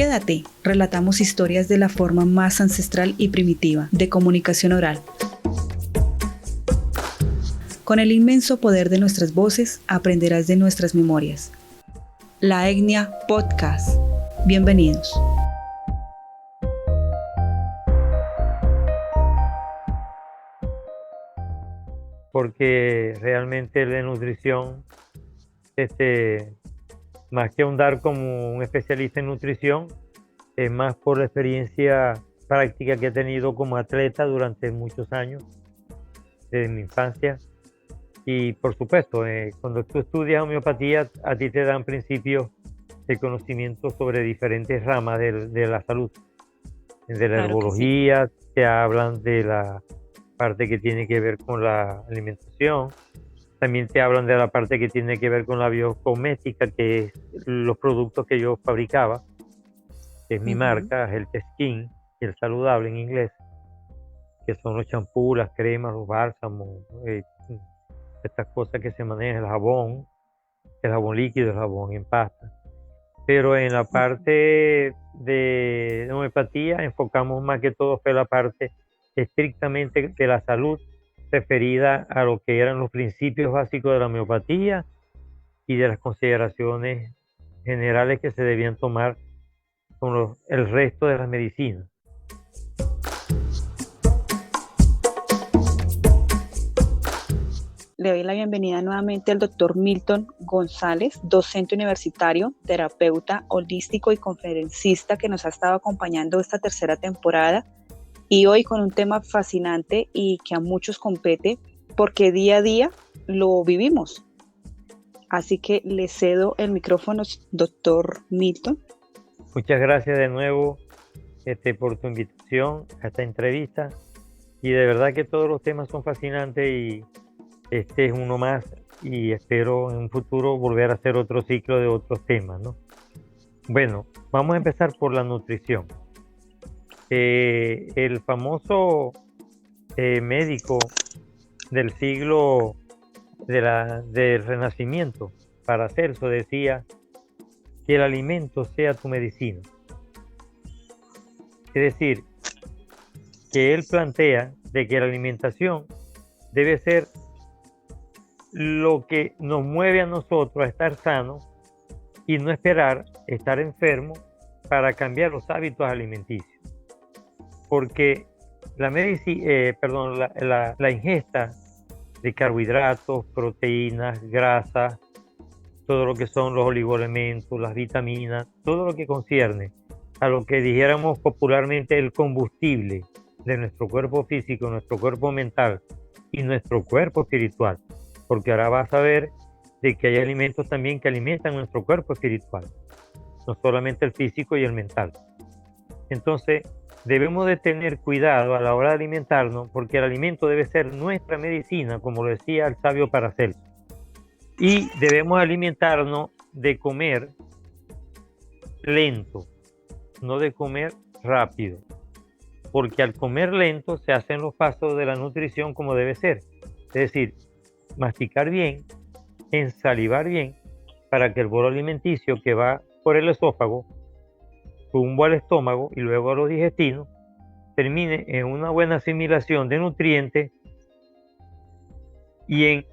Quédate, relatamos historias de la forma más ancestral y primitiva de comunicación oral. Con el inmenso poder de nuestras voces, aprenderás de nuestras memorias. La Etnia Podcast. Bienvenidos. Porque realmente la nutrición, más que ahondar como un especialista en nutrición, es más por la experiencia práctica que he tenido como atleta durante muchos años, desde mi infancia. Y por supuesto, cuando tú estudias homeopatía, a ti te dan principios de conocimiento sobre diferentes ramas de la salud. De la herbología, sí. Te hablan de la parte que tiene que ver con la alimentación. También te hablan de la parte que tiene que ver con la biocosmética, que es los productos que yo fabricaba, que es mi marca, Health Skin, y el saludable en inglés, que son los champús, las cremas, los bálsamos, estas cosas que se manejan, el jabón líquido, el jabón en pasta. Pero en la parte de homeopatía enfocamos más que todo fue la parte estrictamente de la salud, referida a lo que eran los principios básicos de la homeopatía y de las consideraciones generales que se debían tomar con el resto de las medicinas. Le doy la bienvenida nuevamente al doctor Milton González, docente universitario, terapeuta holístico y conferencista que nos ha estado acompañando esta tercera temporada, y hoy con un tema fascinante y que a muchos compete porque día a día lo vivimos. Así que le cedo el micrófono, doctor Milton. Muchas gracias de nuevo por tu invitación a esta entrevista, y de verdad que todos los temas son fascinantes y este es uno más, y espero en un futuro volver a hacer otro ciclo de otros temas, ¿no? Bueno, vamos a empezar por la nutrición. El famoso médico del siglo del Renacimiento, Paracelso, decía que el alimento sea tu medicina. Es decir, que él plantea de que la alimentación debe ser lo que nos mueve a nosotros a estar sanos y no esperar estar enfermos para cambiar los hábitos alimenticios. Porque la ingesta de carbohidratos, proteínas, grasas, todo lo que son los oligoelementos, las vitaminas, todo lo que concierne a lo que dijéramos popularmente el combustible de nuestro cuerpo físico, nuestro cuerpo mental y nuestro cuerpo espiritual. Porque ahora vas a ver de que hay alimentos también que alimentan nuestro cuerpo espiritual, no solamente el físico y el mental. Entonces, debemos de tener cuidado a la hora de alimentarnos, porque el alimento debe ser nuestra medicina, como lo decía el sabio Paracelso. Y debemos alimentarnos de comer lento, no de comer rápido, porque al comer lento se hacen los pasos de la nutrición como debe ser. Es decir, masticar bien, ensalivar bien, para que el bolo alimenticio que va por el esófago, rumbo al estómago y luego a los digestinos, termine en una buena asimilación de nutrientes y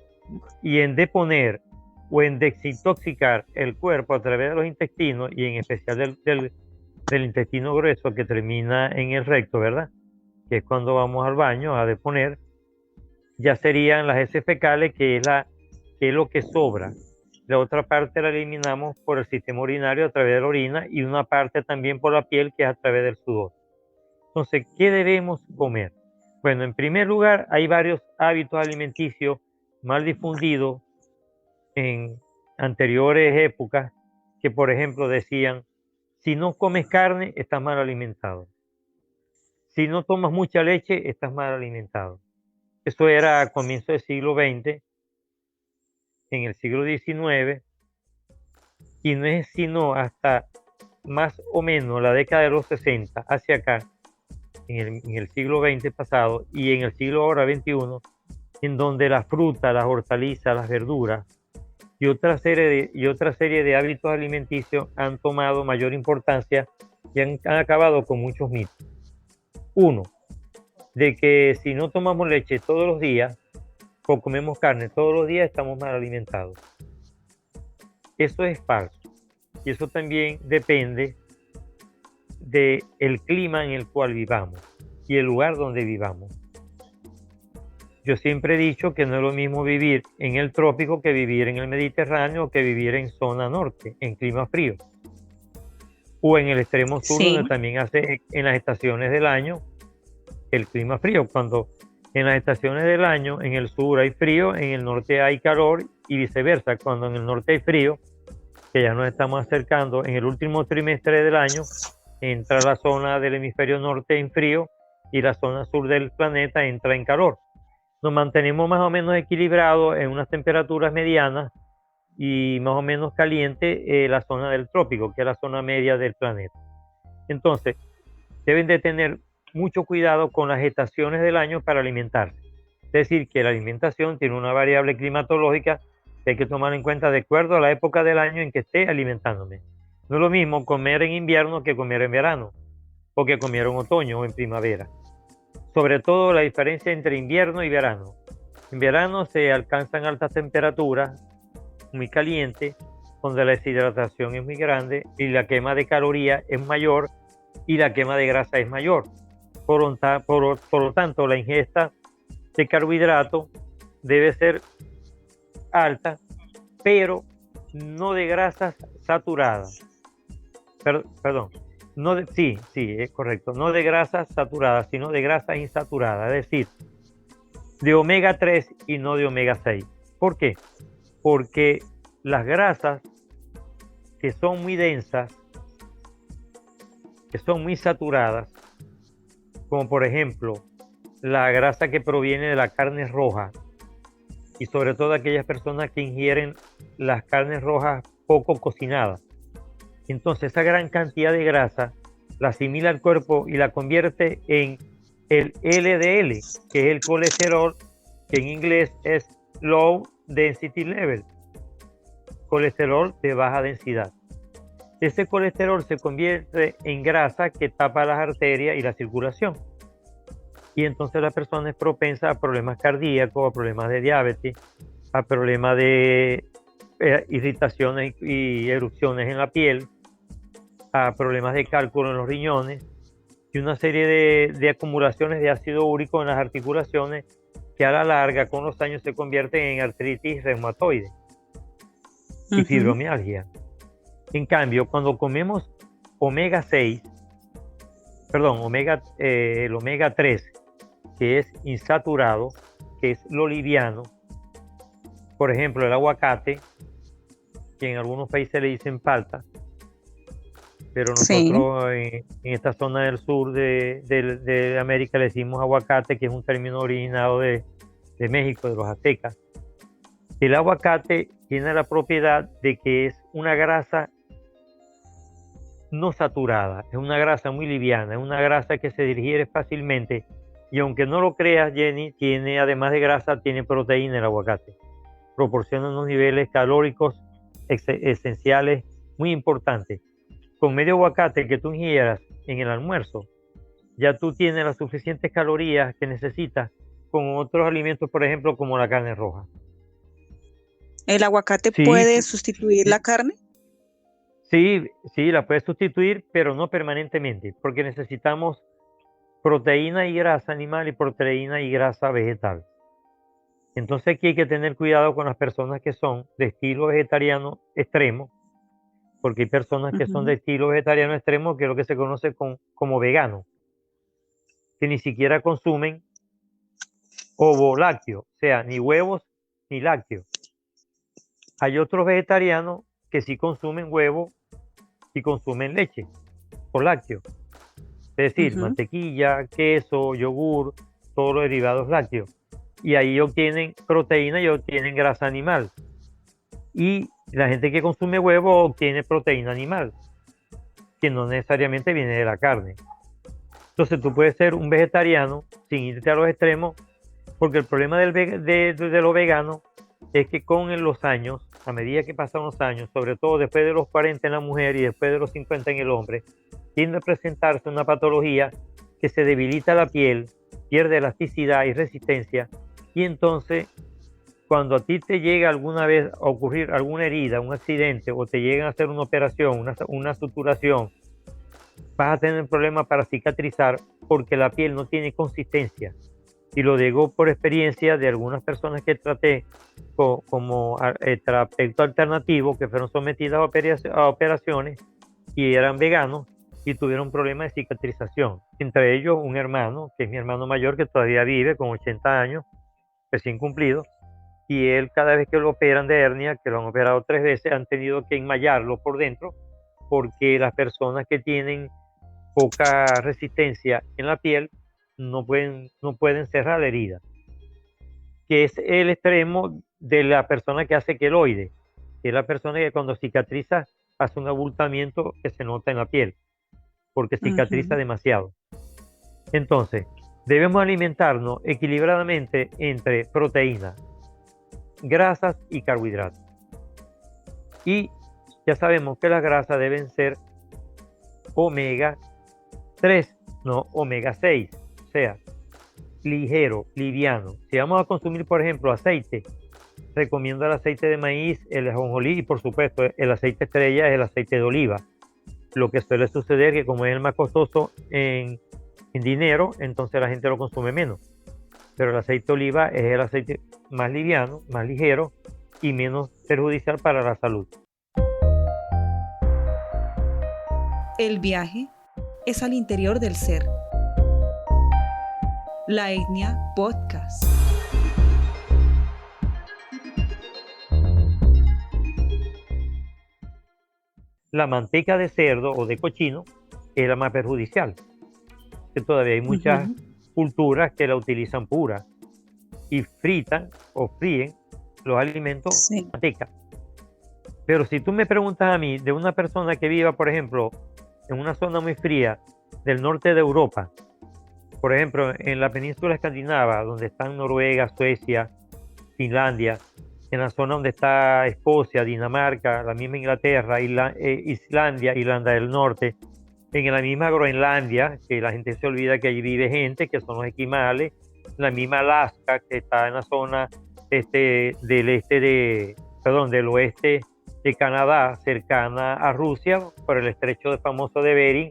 en deponer o en desintoxicar el cuerpo a través de los intestinos, y en especial del intestino grueso que termina en el recto, ¿verdad? Que es cuando vamos al baño a deponer. Ya serían las heces fecales, que es lo que sobra. La otra parte la eliminamos por el sistema urinario a través de la orina, y una parte también por la piel, que es a través del sudor. Entonces, ¿qué debemos comer? Bueno, en primer lugar, hay varios hábitos alimenticios mal difundidos en anteriores épocas, que por ejemplo decían: si no comes carne, estás mal alimentado. Si no tomas mucha leche, estás mal alimentado. Eso era a comienzos del siglo XX. En el siglo XIX, y no es sino hasta más o menos la década de los 60 hacia acá, en el siglo XX pasado y en el siglo ahora XXI, en donde la fruta, las hortalizas, las verduras y otra serie de hábitos alimenticios han tomado mayor importancia y han acabado con muchos mitos. Uno, de que si no tomamos leche todos los días o comemos carne todos los días estamos mal alimentados. Eso es falso. Y eso también depende del clima en el cual vivamos y el lugar donde vivamos. Yo siempre he dicho que no es lo mismo vivir en el trópico que vivir en el Mediterráneo o que vivir en zona norte, en clima frío. O en el extremo sur, Sí. donde también hace en las estaciones del año el clima frío. Cuando en las estaciones del año en el sur hay frío, en el norte hay calor y viceversa. Cuando en el norte hay frío, que ya nos estamos acercando, en el último trimestre del año entra la zona del hemisferio norte en frío y la zona sur del planeta entra en calor. Nos mantenemos más o menos equilibrados en unas temperaturas medianas y más o menos caliente la zona del trópico, que es la zona media del planeta. Entonces, deben de tener mucho cuidado con las estaciones del año para alimentarse. Es decir, que la alimentación tiene una variable climatológica que hay que tomar en cuenta de acuerdo a la época del año en que esté alimentándome. No es lo mismo comer en invierno que comer en verano, o que comer en otoño o en primavera. Sobre todo la diferencia entre invierno y verano. En verano se alcanzan altas temperaturas, muy calientes, donde la deshidratación es muy grande y la quema de calorías es mayor y la quema de grasa es mayor. Por lo tanto, la ingesta de carbohidratos debe ser alta, pero no de grasas saturadas. Perdón, sí, es correcto, no de grasas saturadas, sino de grasas insaturadas, es decir, de omega 3 y no de omega 6. ¿Por qué? Porque las grasas que son muy densas, que son muy saturadas, como por ejemplo la grasa que proviene de la carne roja, y sobre todo aquellas personas que ingieren las carnes rojas poco cocinadas. Entonces esa gran cantidad de grasa la asimila el cuerpo y la convierte en el LDL, que es el colesterol, que en inglés es Low Density Level, colesterol de baja densidad. Ese colesterol se convierte en grasa que tapa las arterias y la circulación. Y entonces la persona es propensa a problemas cardíacos, a problemas de diabetes, a problemas de irritaciones y erupciones en la piel, a problemas de cálculo en los riñones y una serie de acumulaciones de ácido úrico en las articulaciones que a la larga con los años se convierten en artritis reumatoide y fibromialgia. En cambio, cuando comemos omega 6, el omega 3, que es insaturado, que es lo liviano, por ejemplo, el aguacate, que en algunos países le dicen palta, pero nosotros en esta zona del sur de América le decimos aguacate, que es un término originado de México, de los aztecas. El aguacate tiene la propiedad de que es una grasa no saturada, es una grasa muy liviana, es una grasa que se digiere fácilmente y aunque no lo creas, Jenny, tiene además de grasa, tiene proteína el aguacate. Proporciona unos niveles calóricos esenciales muy importantes. Con medio aguacate que tú ingieras en el almuerzo, ya tú tienes las suficientes calorías que necesitas con otros alimentos, por ejemplo, como la carne roja. ¿El aguacate puede sustituir la carne? Sí, la puede sustituir, pero no permanentemente, porque necesitamos proteína y grasa animal y proteína y grasa vegetal. Entonces aquí hay que tener cuidado con las personas que son de estilo vegetariano extremo, porque hay personas que son de estilo vegetariano extremo, que es lo que se conoce como vegano, que ni siquiera consumen ovo lácteo, o sea, ni huevos ni lácteos. Hay otros vegetarianos que sí consumen huevo y consumen leche o lácteos, es decir, mantequilla, queso, yogur, todos los derivados lácteos. Y ahí obtienen proteína y obtienen grasa animal. Y la gente que consume huevo obtiene proteína animal, que no necesariamente viene de la carne. Entonces tú puedes ser un vegetariano sin irte a los extremos, porque el problema de lo vegano es que con los años, a medida que pasan los años, sobre todo después de los 40 en la mujer y después de los 50 en el hombre, tiende a presentarse una patología que se debilita la piel, pierde elasticidad y resistencia, y entonces cuando a ti te llega alguna vez a ocurrir alguna herida, un accidente, o te llegan a hacer una operación, una suturación, vas a tener problemas para cicatrizar porque la piel no tiene consistencia. Y lo digo por experiencia de algunas personas que traté como terapeuta alternativo, que fueron sometidas a operaciones y eran veganos y tuvieron problemas de cicatrización. Entre ellos un hermano, que es mi hermano mayor, que todavía vive con 80 años, recién cumplido, y él cada vez que lo operan de hernia, que lo han operado 3 veces, han tenido que enmayarlo por dentro, porque las personas que tienen poca resistencia en la piel no pueden cerrar la herida, que es el extremo de la persona que hace queloide, que es la persona que cuando cicatriza hace un abultamiento que se nota en la piel, porque cicatriza demasiado. Entonces, debemos alimentarnos equilibradamente entre proteínas, grasas y carbohidratos. Y ya sabemos que las grasas deben ser omega 3, no omega 6, o sea, ligero, liviano. Si vamos a consumir, por ejemplo, aceite, recomiendo el aceite de maíz, el ajonjolí y, por supuesto, el aceite estrella es el aceite de oliva. Lo que suele suceder es que como es el más costoso en dinero, entonces la gente lo consume menos. Pero el aceite de oliva es el aceite más liviano, más ligero y menos perjudicial para la salud. El viaje es al interior del ser. La Etnia Podcast. La manteca de cerdo o de cochino es la más perjudicial. Que todavía hay muchas culturas que la utilizan pura y fritan o fríen los alimentos con manteca. Pero si tú me preguntas a mí de una persona que viva, por ejemplo, en una zona muy fría del norte de Europa, por ejemplo, en la península escandinava, donde están Noruega, Suecia, Finlandia, en la zona donde está Escocia, Dinamarca, la misma Inglaterra, Islandia, Irlanda del Norte, en la misma Groenlandia, que la gente se olvida que allí vive gente, que son los esquimales, la misma Alaska, que está en la zona del oeste de Canadá, cercana a Rusia, por el estrecho famoso de Bering,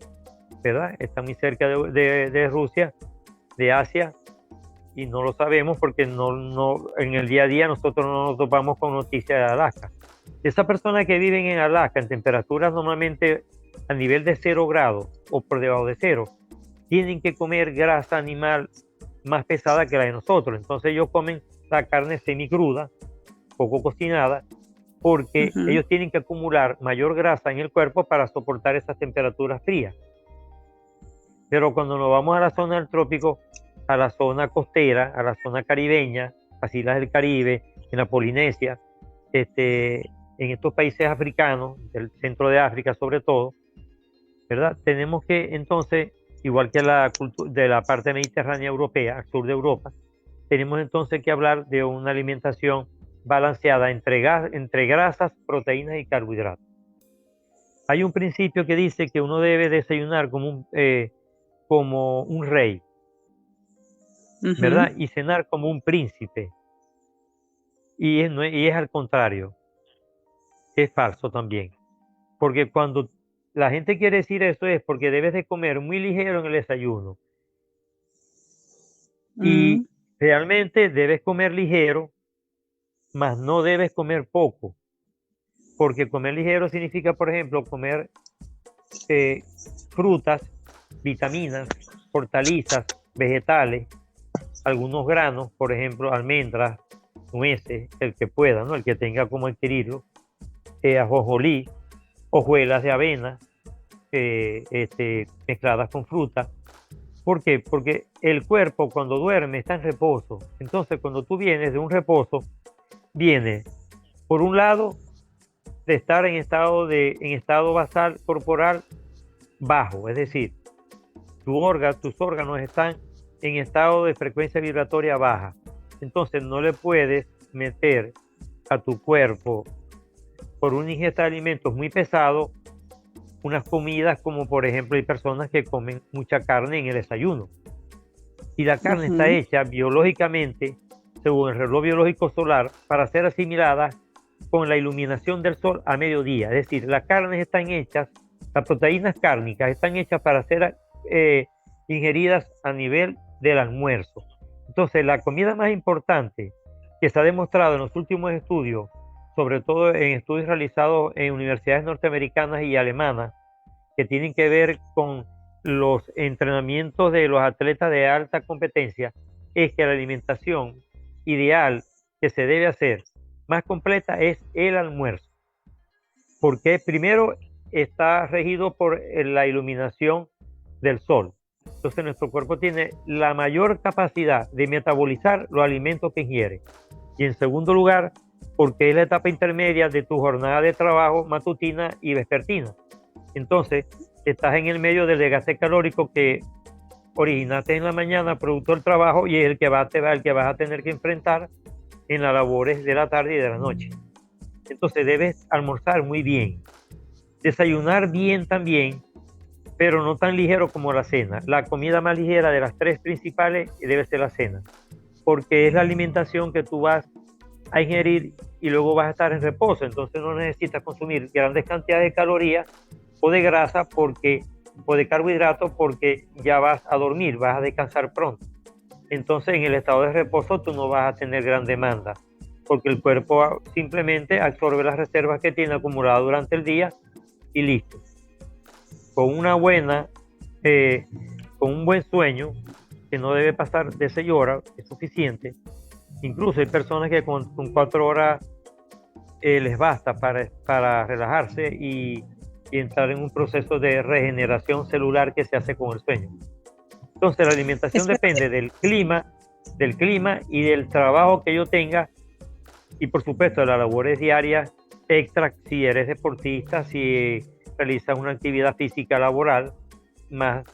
¿verdad? Está muy cerca de Rusia, de Asia, y no lo sabemos porque en el día a día nosotros no nos topamos con noticias de Alaska. Esas personas que viven en Alaska en temperaturas normalmente a nivel de 0 grados o por debajo de 0, tienen que comer grasa animal más pesada que la de nosotros. Entonces ellos comen la carne semicruda, poco cocinada, porque ellos tienen que acumular mayor grasa en el cuerpo para soportar esas temperaturas frías. Pero cuando nos vamos a la zona del trópico, a la zona costera, a la zona caribeña, las islas del Caribe, en la Polinesia, en estos países africanos, del centro de África sobre todo, ¿verdad? Tenemos que entonces, igual que de la parte mediterránea europea, al sur de Europa, tenemos entonces que hablar de una alimentación balanceada entre grasas, proteínas y carbohidratos. Hay un principio que dice que uno debe desayunar como un rey, ¿verdad? Y cenar como un príncipe. Y es al contrario. Es falso también. Porque cuando la gente quiere decir eso es porque debes de comer muy ligero en el desayuno. Y realmente debes comer ligero, mas no debes comer poco. Porque comer ligero significa, por ejemplo, comer frutas, vitaminas, hortalizas, vegetales, algunos granos, por ejemplo, almendras, nueces, el que pueda, ¿no? El que tenga como adquirirlo, ajonjolí, hojuelas de avena, mezcladas con fruta. ¿Por qué? Porque el cuerpo cuando duerme está en reposo. Entonces, cuando tú vienes de un reposo, vienes, por un lado, de estar en estado basal corporal bajo, es decir, tus órganos están en estado de frecuencia vibratoria baja. Entonces no le puedes meter a tu cuerpo por una ingesta de alimentos muy pesado unas comidas como por ejemplo hay personas que comen mucha carne en el desayuno. Y la carne está hecha biológicamente, según el reloj biológico solar, para ser asimilada con la iluminación del sol a mediodía. Es decir, las carnes están hechas, las proteínas cárnicas están hechas para ser ingeridas a nivel del almuerzo. Entonces, la comida más importante que se ha demostrado en los últimos estudios, sobre todo en estudios realizados en universidades norteamericanas y alemanas, que tienen que ver con los entrenamientos de los atletas de alta competencia, es que la alimentación ideal que se debe hacer más completa es el almuerzo, porque primero está regido por la iluminación del sol. Entonces nuestro cuerpo tiene la mayor capacidad de metabolizar los alimentos que ingiere. Y en segundo lugar, porque es la etapa intermedia de tu jornada de trabajo matutina y vespertina. Entonces, estás en el medio del desgaste calórico que originaste en la mañana producto del trabajo y es el que vas a tener que enfrentar en las labores de la tarde y de la noche. Entonces debes almorzar muy bien, desayunar bien también, pero no tan ligero como la cena. La comida más ligera de las tres principales debe ser la cena, porque es la alimentación que tú vas a ingerir y luego vas a estar en reposo. Entonces no necesitas consumir grandes cantidades de calorías o de grasa o de carbohidratos porque ya vas a dormir, vas a descansar pronto. Entonces en el estado de reposo tú no vas a tener gran demanda porque el cuerpo simplemente absorbe las reservas que tiene acumuladas durante el día y listo. Con un buen sueño, que no debe pasar de 6 horas, es suficiente. Incluso hay personas que con 4 horas les basta para relajarse y entrar en un proceso de regeneración celular que se hace con el sueño. Entonces la alimentación depende del clima y del trabajo que yo tenga y por supuesto de las labores diarias extra, si eres deportista, si realizas una actividad física laboral, más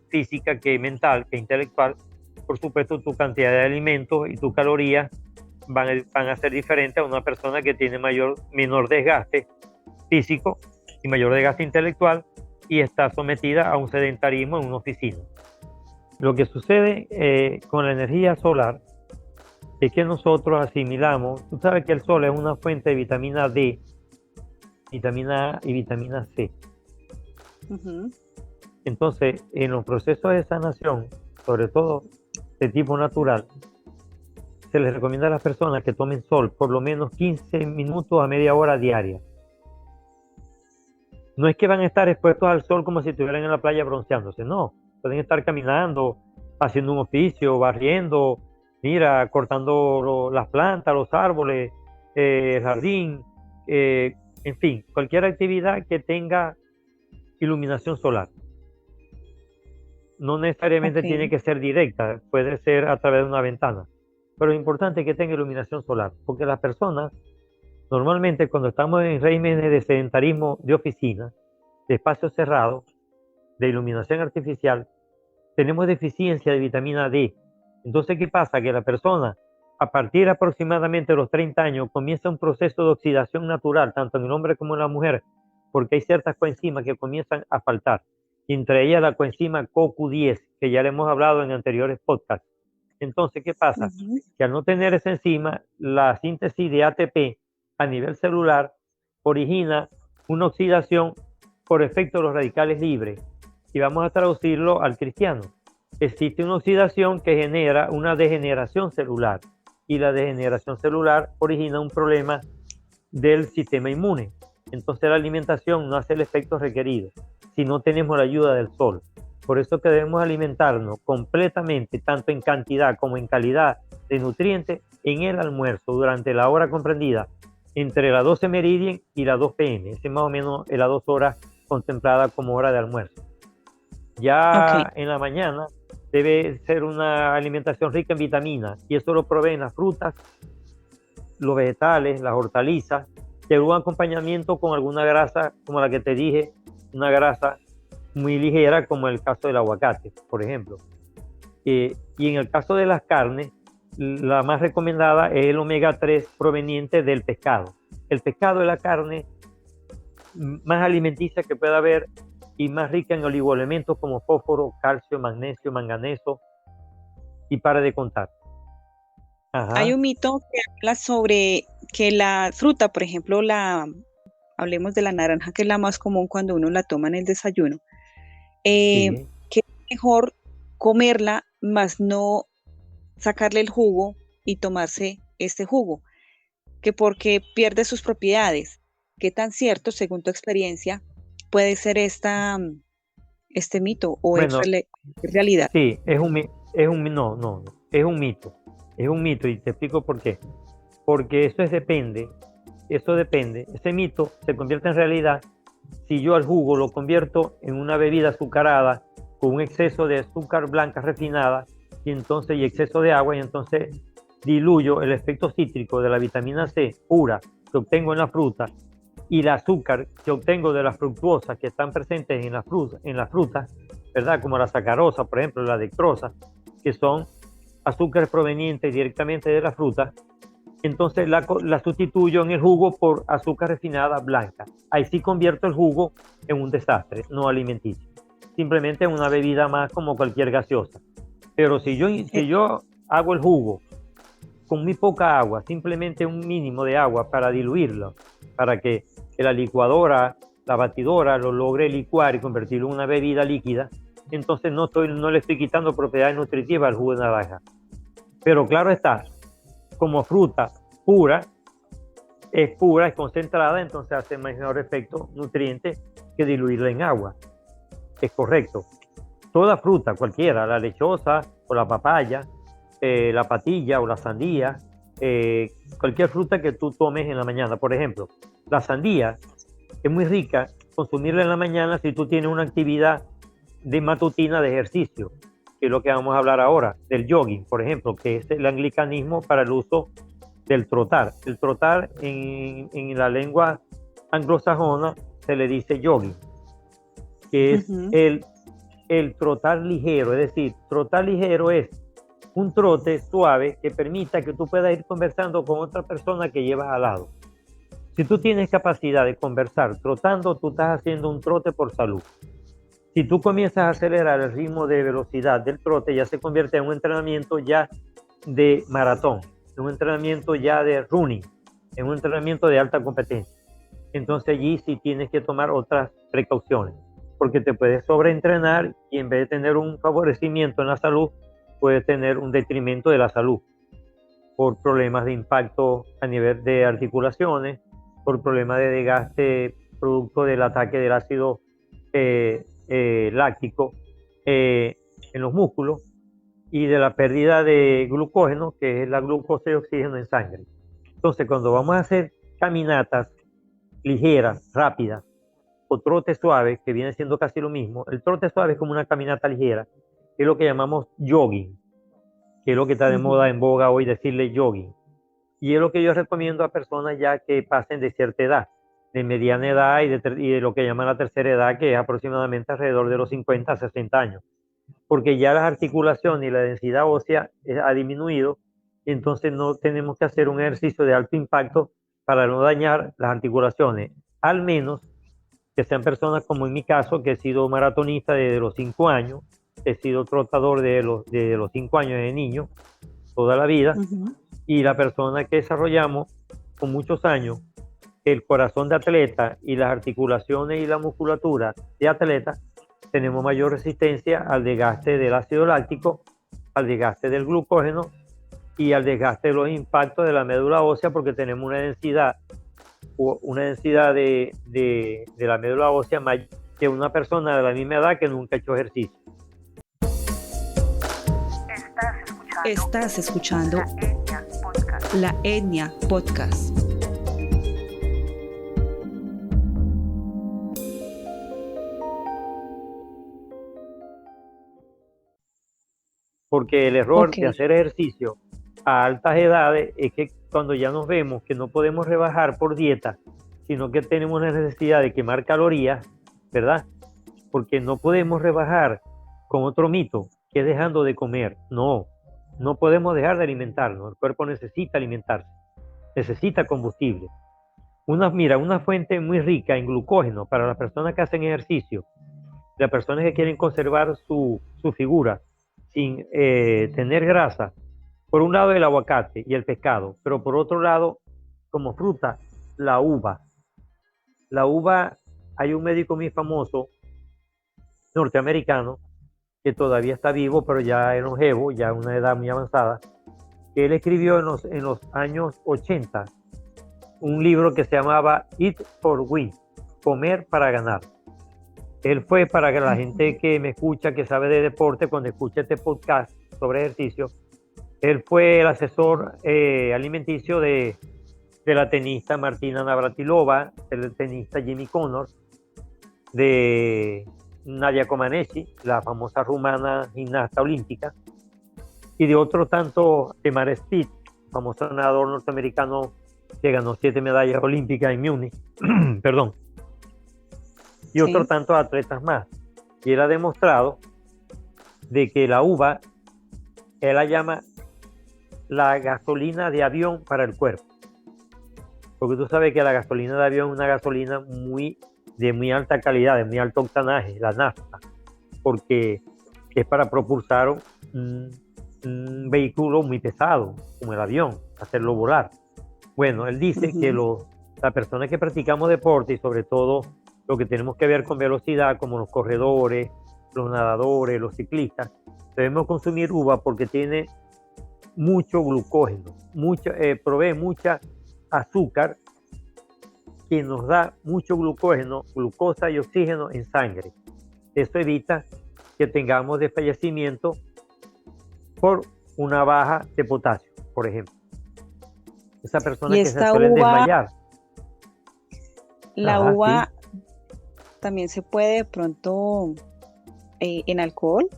física que mental, que intelectual, por supuesto tu cantidad de alimentos y tus calorías van a ser diferentes a una persona que tiene menor desgaste físico y mayor desgaste intelectual y está sometida a un sedentarismo en una oficina. Lo que sucede con la energía solar es que nosotros asimilamos, tú sabes que el sol es una fuente de vitamina D, vitamina A y vitamina C. Entonces, en los procesos de sanación, sobre todo de tipo natural, se les recomienda a las personas que tomen sol por lo menos 15 minutos a media hora diaria. No es que van a estar expuestos al sol como si estuvieran en la playa bronceándose, no. Pueden estar caminando, haciendo un oficio, barriendo, cortando las plantas, los árboles, el jardín, en fin, cualquier actividad que tenga iluminación solar. No necesariamente tiene que ser directa, puede ser a través de una ventana, pero lo importante es que tenga iluminación solar, porque las personas, normalmente cuando estamos en regímenes de sedentarismo de oficina, de espacios cerrados, de iluminación artificial, tenemos deficiencia de vitamina D. Entonces, ¿qué pasa? Que la persona, a partir aproximadamente de los 30 años, comienza un proceso de oxidación natural, tanto en el hombre como en la mujer, porque hay ciertas coenzimas que comienzan a faltar, entre ellas la coenzima CoQ10, que ya le hemos hablado en anteriores podcasts. Entonces, ¿qué pasa? Que al no tener esa enzima, la síntesis de ATP a nivel celular origina una oxidación por efecto de los radicales libres. Y vamos a traducirlo al cristiano. Existe una oxidación que genera una degeneración celular y la degeneración celular origina un problema del sistema inmune. Entonces la alimentación no hace el efecto requerido si no tenemos la ayuda del sol. Por eso que debemos alimentarnos completamente, tanto en cantidad como en calidad de nutrientes, en el almuerzo durante la hora comprendida entre las 12 meridian y las 2 p.m. Ese es más o menos las 2 horas contempladas como hora de almuerzo. Ya en la mañana debe ser una alimentación rica en vitaminas y eso lo proveen las frutas, los vegetales, las hortalizas, y algún acompañamiento con alguna grasa como la que te dije, una grasa muy ligera como el caso del aguacate, por ejemplo. Y en el caso de las carnes, la más recomendada es el omega 3 proveniente del pescado. El pescado es la carne más alimenticia que pueda haber y más rica en oligoelementos como fósforo, calcio, magnesio, manganeso, y para de contar. Hay Ajá, un mito que habla sobre que la fruta, por ejemplo, hablemos de la naranja, que es la más común cuando uno la toma en el desayuno, sí. que es mejor comerla, más no sacarle el jugo y tomarse este jugo, que porque pierde sus propiedades. ¿Qué tan cierto, según tu experiencia, puede ser este mito o Bueno, es realidad? sí, no, es un mito. Es un mito y te explico por qué. Porque eso depende. Ese mito se convierte en realidad si yo al jugo lo convierto en una bebida azucarada con un exceso de azúcar blanca refinada y exceso de agua y entonces diluyo el efecto cítrico de la vitamina C pura que obtengo en la fruta y el azúcar que obtengo de las fructuosas que están presentes en las frutas, ¿verdad? Como la sacarosa, por ejemplo, la dextrosa, que son azúcares provenientes directamente de la fruta. Entonces la sustituyo en el jugo por azúcar refinada blanca. Ahí sí convierto el jugo en un desastre, no alimenticio. Simplemente en una bebida más como cualquier gaseosa. Pero Eh, si yo hago el jugo con muy poca agua, simplemente un mínimo de agua para diluirlo, para que la licuadora, la batidora lo logre licuar y convertirlo en una bebida líquida, entonces no le estoy quitando propiedades nutritivas al jugo de naranja. Pero claro está, como fruta pura, es concentrada, entonces hace mejor efecto nutriente que diluirla en agua. Es correcto. Toda fruta, cualquiera, la lechosa o la papaya, la patilla o la sandía, cualquier fruta que tú tomes en la mañana. Por ejemplo, la sandía es muy rica consumirla en la mañana si tú tienes una actividad de matutina de ejercicio, que es lo que vamos a hablar ahora, del jogging, por ejemplo, que es el anglicanismo para el uso del trotar. El trotar en la lengua anglosajona se le dice jogging, que es ujú. el trotar ligero, es decir, trotar ligero es un trote suave que permita que tú puedas ir conversando con otra persona que llevas al lado. Si tú tienes capacidad de conversar trotando, tú estás haciendo un trote por salud. Si tú comienzas a acelerar el ritmo de velocidad del trote, ya se convierte en un entrenamiento ya de maratón, en un entrenamiento ya de running, en un entrenamiento de alta competencia. Entonces allí sí tienes que tomar otras precauciones, porque te puedes sobreentrenar y en vez de tener un favorecimiento en la salud, puedes tener un detrimento de la salud por problemas de impacto a nivel de articulaciones, por problemas de desgaste producto del ataque del ácido láctico en los músculos y de la pérdida de glucógeno, que es la glucosa y oxígeno en sangre. Entonces, cuando vamos a hacer caminatas ligeras, rápidas, o trote suave, que viene siendo casi lo mismo, el trote suave es como una caminata ligera, que es lo que llamamos jogging, que es lo que está de moda en boga hoy decirle jogging. Y es lo que yo recomiendo a personas ya que pasen de cierta edad, de mediana edad y de lo que llaman la tercera edad, que es aproximadamente alrededor de los 50 a 60 años. Porque ya las articulaciones y la densidad ósea ha disminuido, y entonces no tenemos que hacer un ejercicio de alto impacto para no dañar las articulaciones. Al menos que sean personas como en mi caso, que he sido maratonista desde los 5 años, he sido trotador de los 5 años de niño, toda la vida, Ujú. y la persona que desarrollamos con muchos años el corazón de atleta y las articulaciones y la musculatura de atleta, tenemos mayor resistencia al desgaste del ácido láctico, al desgaste del glucógeno y al desgaste de los impactos de la médula ósea, porque tenemos una densidad de la médula ósea mayor que una persona de la misma edad que nunca ha hecho ejercicio. Estás escuchando La Etnia Podcast. Porque el error Ok, de hacer ejercicio a altas edades es que cuando ya nos vemos que no podemos rebajar por dieta, sino que tenemos la necesidad de quemar calorías, ¿verdad? Porque no podemos rebajar con otro mito, que es dejando de comer. No, no podemos dejar de alimentarnos. El cuerpo necesita alimentarse, necesita combustible. una fuente muy rica en glucógeno para las personas que hacen ejercicio, las personas que quieren conservar su figura sin tener grasa. Por un lado el aguacate y el pescado, pero por otro lado, como fruta, la uva. La uva, hay un médico muy famoso, norteamericano, que todavía está vivo, pero ya es longevo, ya a una edad muy avanzada, que él escribió en los años 80 un libro que se llamaba Eat for Win, comer para ganar. Él fue, para que la gente que me escucha, que sabe de deporte, cuando escucha este podcast sobre ejercicio, él fue el asesor alimenticio de la tenista Martina Navratilova, del tenista Jimmy Connors, de Nadia Comaneci, la famosa rumana gimnasta olímpica, y de otro tanto de Mark Speed, famoso nadador norteamericano que ganó 7 medallas olímpicas en Múnich, perdón, y Sí. otro tanto atletas más. Y él ha demostrado de que la uva, él la llama la gasolina de avión para el cuerpo. Porque tú sabes que la gasolina de avión es una gasolina de muy alta calidad, de muy alto octanaje, la nafta, porque es para propulsar un vehículo muy pesado, como el avión, hacerlo volar. Bueno, él dice que las personas que practicamos deporte, y sobre todo lo que tenemos que ver con velocidad, como los corredores, los nadadores, los ciclistas, debemos consumir uva porque tiene mucho glucógeno, provee mucha azúcar, que nos da mucho glucógeno, glucosa y oxígeno en sangre. Eso evita que tengamos desfallecimiento por una baja de potasio, por ejemplo. Esa persona que se suele desmayar. La uva también se puede de pronto en alcohol.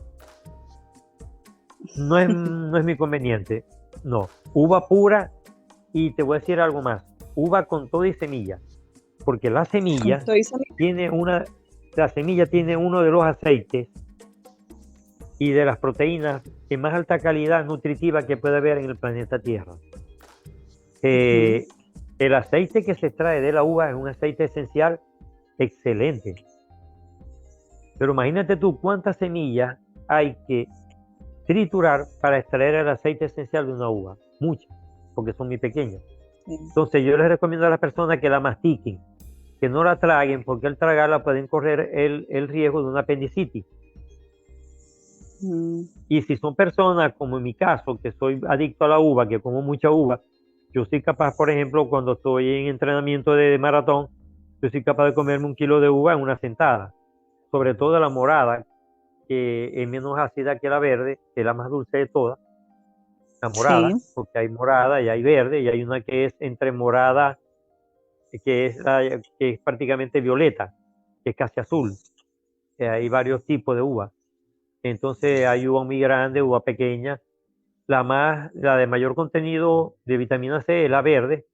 No es mi conveniente, no. Uva pura, y te voy a decir algo más, uva con todo y semilla, porque la semilla tiene uno de los aceites y de las proteínas de más alta calidad nutritiva que puede haber en el planeta Tierra. El aceite que se extrae de la uva es un aceite esencial excelente. Pero imagínate tú cuántas semillas hay que triturar para extraer el aceite esencial de una uva. Muchas, porque son muy pequeños. Entonces yo les recomiendo a las personas que la mastiquen, que no la traguen, porque al tragarla pueden correr el riesgo de una apendicitis. Y si son personas, como en mi caso, que soy adicto a la uva, que como mucha uva, yo soy capaz, por ejemplo, cuando estoy en entrenamiento de maratón, yo soy capaz de comerme 1 kilo de uva en una sentada. Sobre todo la morada, que es menos ácida que la verde, que es la más dulce de todas. La morada, porque hay morada y hay verde, y hay una que es entre morada, que es prácticamente violeta, que es casi azul. Hay varios tipos de uva. Entonces hay uva muy grande, uva pequeña. La de mayor contenido de vitamina C es la verde,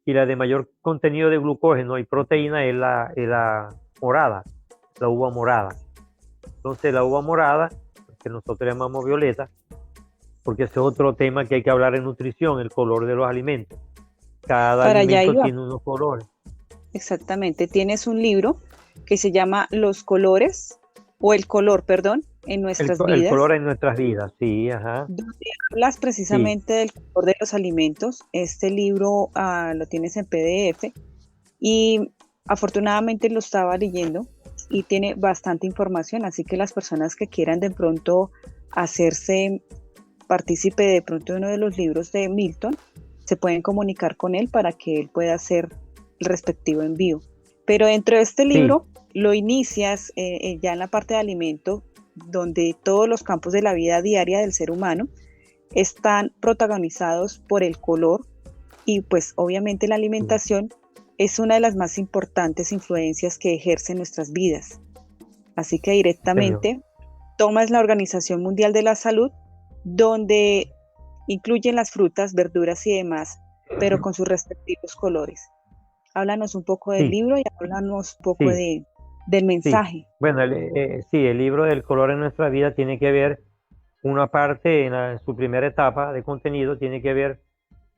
y la de mayor contenido de glucógeno y proteína es la morada, la uva morada. Entonces la uva morada, que nosotros llamamos violeta, porque ese es otro tema que hay que hablar en nutrición, el color de los alimentos. Cada alimento tiene unos colores. Exactamente, tienes un libro que se llama Los colores, o el color, perdón, en nuestras vidas. El color en nuestras vidas, sí, ajá. Donde hablas precisamente del color de los alimentos. Este libro lo tienes en PDF y afortunadamente lo estaba leyendo y tiene bastante información, así que las personas que quieran de pronto hacerse partícipe de pronto de uno de los libros de Milton, se pueden comunicar con él para que él pueda hacer el respectivo envío. Pero dentro de este libro lo inicias ya en la parte de alimento, donde todos los campos de la vida diaria del ser humano están protagonizados por el color, y pues obviamente la alimentación es una de las más importantes influencias que ejerce en nuestras vidas. Así que directamente tomas la Organización Mundial de la Salud, donde incluyen las frutas, verduras y demás, pero con sus respectivos colores. Háblanos un poco del libro y háblanos un poco del mensaje. Sí. Bueno, el libro del color en nuestra vida tiene que ver, una parte en su primera etapa de contenido, tiene que ver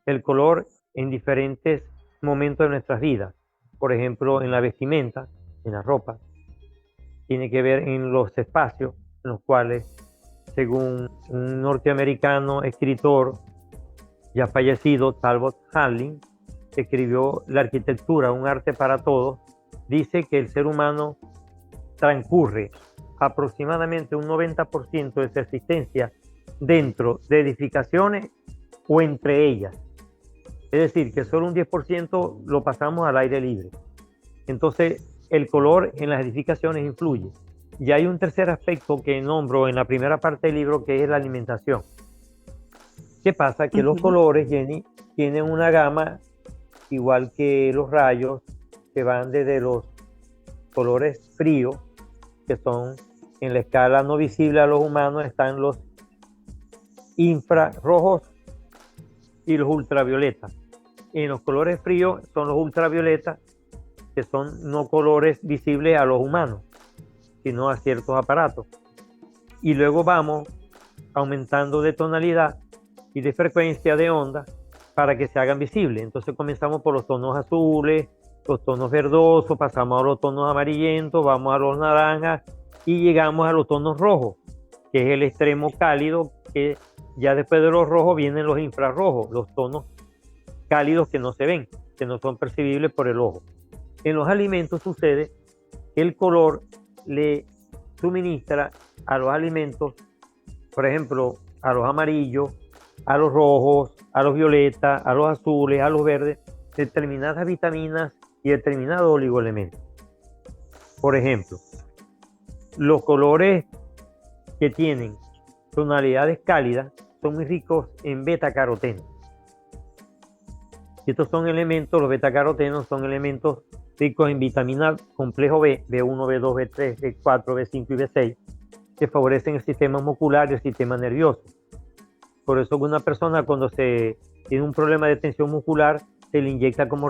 el color en diferentes momentos de nuestras vidas. Por ejemplo, en la vestimenta, en la ropa. Tiene que ver en los espacios en los cuales, según un norteamericano escritor ya fallecido, Talbot Hadley, que escribió La arquitectura, un arte para todos, dice que el ser humano transcurre aproximadamente un 90% de su existencia dentro de edificaciones o entre ellas. Es decir, que solo un 10% lo pasamos al aire libre. Entonces, el color en las edificaciones influye. Y hay un tercer aspecto que nombro en la primera parte del libro, que es la alimentación. ¿Qué pasa? Que los colores, Jenny, tienen una gama, igual que los rayos, que van desde los colores fríos, que son en la escala no visible a los humanos, están los infrarrojos y los ultravioletas. En los colores fríos son los ultravioletas, que son no colores visibles a los humanos, sino a ciertos aparatos. Y luego vamos aumentando de tonalidad y de frecuencia de onda para que se hagan visibles. Entonces comenzamos por los tonos azules, los tonos verdosos, pasamos a los tonos amarillentos, vamos a los naranjas y llegamos a los tonos rojos, que es el extremo cálido, que ya después de los rojos vienen los infrarrojos, los tonos cálidos que no se ven, que no son percibibles por el ojo. En los alimentos sucede que el color le suministra a los alimentos, por ejemplo, a los amarillos, a los rojos, a los violetas, a los azules, a los verdes, determinadas vitaminas y determinados oligoelementos. Por ejemplo, los colores que tienen tonalidades cálidas son muy ricos en betacaroteno. Y estos son elementos, los betacarotenos son elementos ricos en vitamina complejo B, B1, B2, B3, B4, B5 y B6, que favorecen el sistema muscular y el sistema nervioso. Por eso una persona cuando se tiene un problema de tensión muscular, se le inyecta como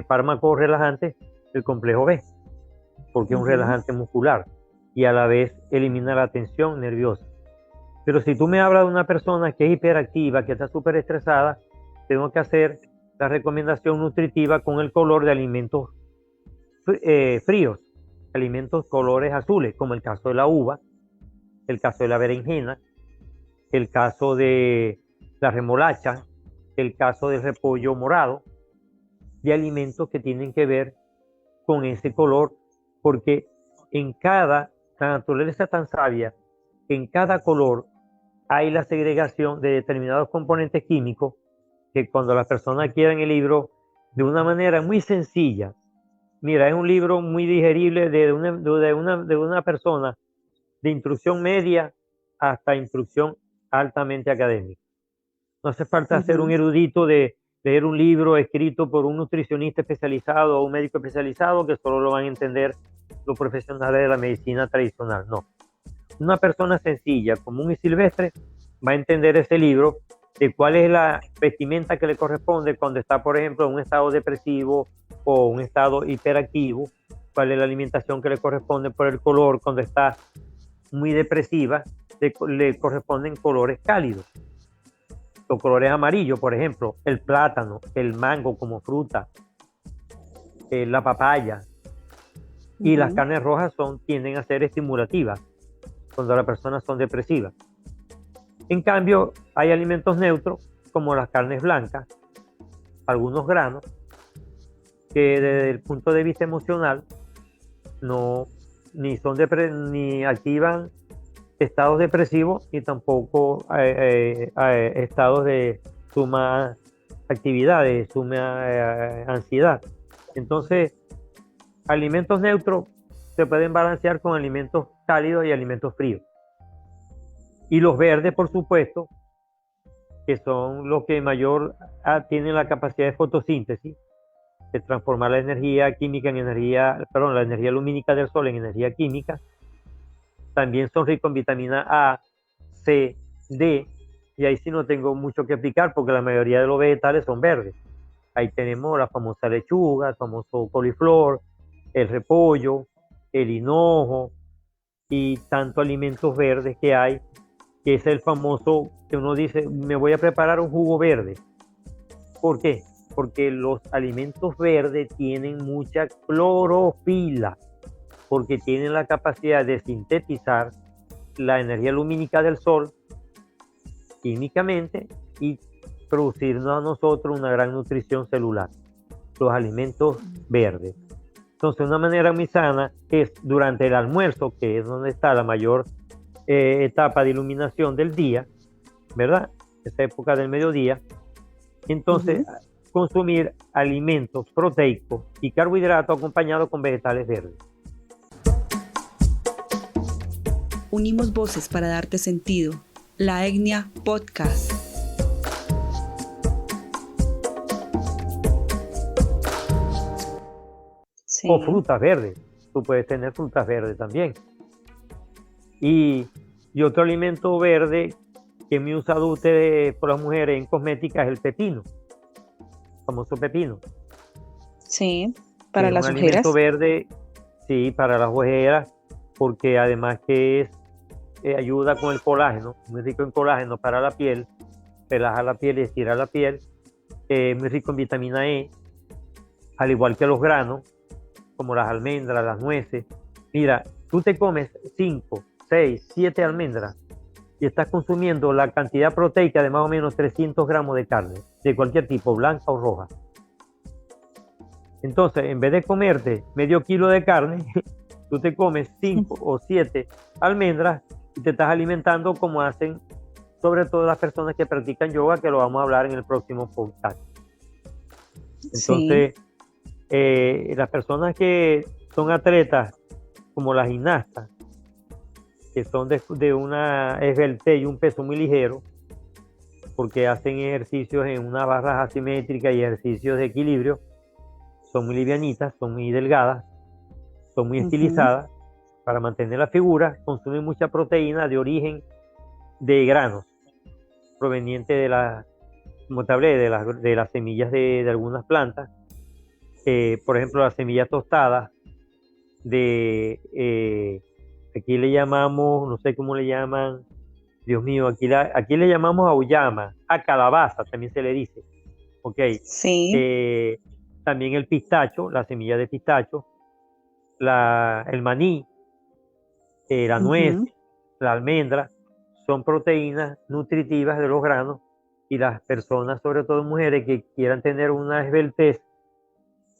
fármaco relajante el complejo B, porque es un relajante muscular y a la vez elimina la tensión nerviosa. Pero si tú me hablas de una persona que es hiperactiva, que está súper estresada, tengo que hacer la recomendación nutritiva con el color de alimentos fríos, alimentos colores azules, como el caso de la uva, el caso de la berenjena, el caso de la remolacha, el caso del repollo morado, de alimentos que tienen que ver con ese color, porque la naturaleza es tan sabia que en cada color hay la segregación de determinados componentes químicos que cuando las personas quieran el libro de una manera muy sencilla, mira, es un libro muy digerible de una persona de instrucción media hasta instrucción altamente académica. No hace falta ser un erudito de leer un libro escrito por un nutricionista especializado o un médico especializado que solo lo van a entender los profesionales de la medicina tradicional. No. Una persona sencilla, común y silvestre va a entender ese libro de cuál es la vestimenta que le corresponde cuando está, por ejemplo, en un estado depresivo o un estado hiperactivo, cuál es la alimentación que le corresponde por el color, cuando está muy depresiva, le corresponden colores cálidos. Los colores amarillos, por ejemplo, el plátano, el mango como fruta, la papaya, y las carnes rojas tienden a ser estimulativas cuando las personas son depresivas. En cambio, hay alimentos neutros como las carnes blancas, algunos granos, que desde el punto de vista emocional ni activan estados depresivos ni tampoco estados de suma actividad, de suma ansiedad. Entonces, alimentos neutros se pueden balancear con alimentos cálidos y alimentos fríos. Y los verdes, por supuesto, que son los que mayor tienen la capacidad de fotosíntesis, de transformar la energía química en la energía lumínica del sol en energía química. También son ricos en vitamina A, C, D, y ahí sí no tengo mucho que explicar porque la mayoría de los vegetales son verdes. Ahí tenemos la famosa lechuga, el famoso coliflor, el repollo, el hinojo y tantos alimentos verdes que hay, que es el famoso que uno dice, me voy a preparar un jugo verde ¿Por qué? Porque los alimentos verdes tienen mucha clorofila, porque tienen la capacidad de sintetizar la energía lumínica del sol químicamente y producirnos a nosotros una gran nutrición celular, los alimentos verdes. Entonces, una manera muy sana es durante el almuerzo, que es donde está la mayor etapa de iluminación del día, ¿verdad? Esa época del mediodía. Entonces, consumir alimentos proteicos y carbohidratos acompañados con vegetales verdes. Unimos voces para darte sentido. La Etnia Podcast. Sí. O frutas verdes. Tú puedes tener frutas verdes también. Y otro alimento verde que es muy usado ustedes por las mujeres en cosmética es el pepino. El famoso pepino. Sí, para las ojeras. Un alimento verde, sí, para las ojeras, porque además que es ayuda con el colágeno, muy rico en colágeno para la piel, relaja la piel y estira la piel, muy rico en vitamina E, al igual que los granos, como las almendras, las nueces. Mira, tú te comes 5, 6, 7 almendras y estás consumiendo la cantidad proteica de más o menos 300 gramos de carne, de cualquier tipo, blanca o roja. Entonces, en vez de comerte medio kilo de carne, tú te comes 5 o 7 almendras y te estás alimentando como hacen sobre todo las personas que practican yoga, que lo vamos a hablar en el próximo podcast. Entonces, las personas que son atletas, como las gimnastas, que son de una esbeltez y un peso muy ligero, porque hacen ejercicios en unas barras asimétricas y ejercicios de equilibrio, son muy livianitas, son muy delgadas, son muy estilizadas, para mantener la figura, consumen mucha proteína de origen de granos, proveniente de como te hablé, de las semillas de algunas plantas. Por ejemplo, las semillas tostadas aquí le llamamos, no sé cómo le llaman, Dios mío, aquí le llamamos auyama, a calabaza también se le dice, ¿ok? Sí. También el pistacho, la semilla de pistacho, el maní, la nuez, la almendra, son proteínas nutritivas de los granos, y las personas, sobre todo mujeres, que quieran tener una esbeltez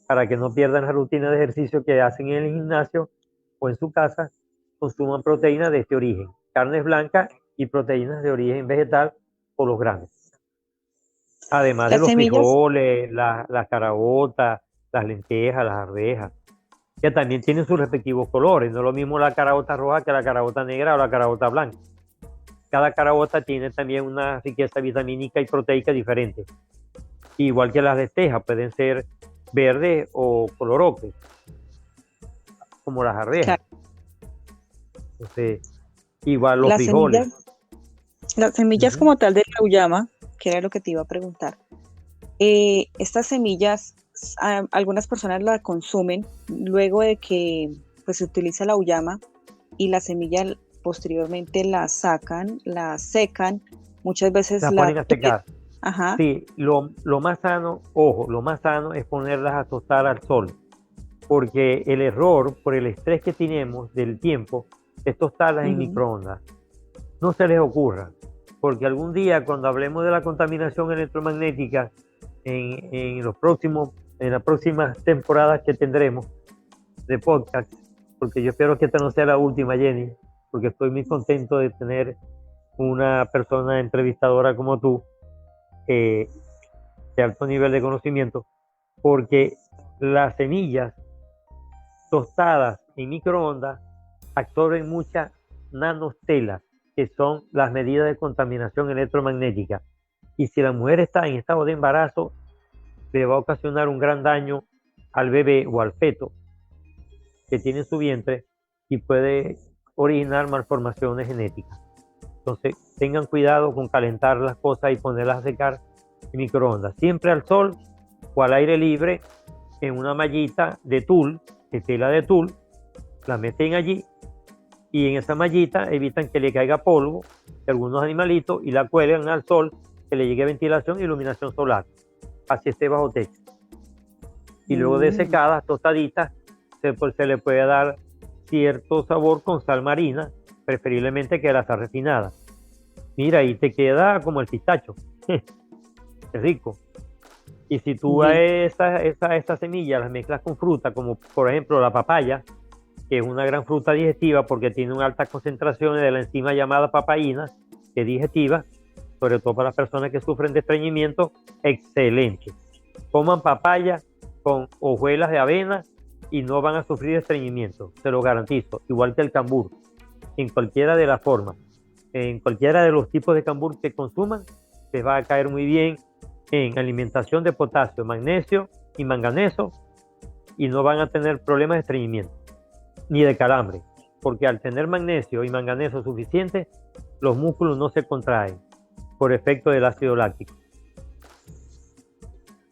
para que no pierdan la rutina de ejercicio que hacen en el gimnasio o en su casa, consuman proteínas de este origen, carnes blancas y proteínas de origen vegetal o los granos. Además de los frijoles, las caraotas, las lentejas, las arvejas, que también tienen sus respectivos colores. No es lo mismo la caraota roja que la caraota negra o la caraota blanca. Cada caraota tiene también una riqueza vitamínica y proteica diferente. Igual que las lentejas, pueden ser verdes o color ocre, como las arvejas. Claro. Entonces, igual los frijoles. Las semillas como tal de la auyama, que era lo que te iba a preguntar. Estas semillas, algunas personas la consumen luego de que pues, se utiliza la auyama, y la semilla posteriormente la sacan, la secan, muchas veces la ponen a secar. Ajá. Sí, lo más sano, lo más sano es ponerlas a tostar al sol, porque el error, por el estrés que tenemos del tiempo, es tostarlas en microondas. No se les ocurra, porque algún día, cuando hablemos de la contaminación electromagnética en las próximas temporadas que tendremos de podcast, porque yo espero que esta no sea la última, Jenny, porque estoy muy contento de tener una persona entrevistadora como tú, de alto nivel de conocimiento, porque las semillas tostadas en microondas absorben muchas nanostelas, que son las medidas de contaminación electromagnética, y si la mujer está en estado de embarazo, le va a ocasionar un gran daño al bebé o al feto que tiene en su vientre, y puede originar malformaciones genéticas. Entonces, tengan cuidado con calentar las cosas y ponerlas a secar en microondas. Siempre al sol o al aire libre, en una mallita de tul, de tela de tul, la meten allí, y en esa mallita evitan que le caiga polvo de algunos animalitos, y la cuelgan al sol, que le llegue ventilación e iluminación solar. así esté bajo techo. Y luego de secadas, tostaditas, se le puede dar cierto sabor con sal marina, preferiblemente que la sal refinada. Mira, y te queda como el pistacho. Es rico. Y si tú a esa semilla las mezclas con fruta, como por ejemplo la papaya, que es una gran fruta digestiva porque tiene una alta concentración de la enzima llamada papaína, que es digestiva, sobre todo para las personas que sufren de estreñimiento, excelente. Coman papaya con hojuelas de avena y no van a sufrir de estreñimiento, se lo garantizo, igual que el cambur, en cualquiera de las formas, en cualquiera de los tipos de cambur que consuman, les va a caer muy bien en alimentación de potasio, magnesio y manganeso, y no van a tener problemas de estreñimiento ni de calambre, porque al tener magnesio y manganeso suficiente, los músculos no se contraen por efecto del ácido láctico.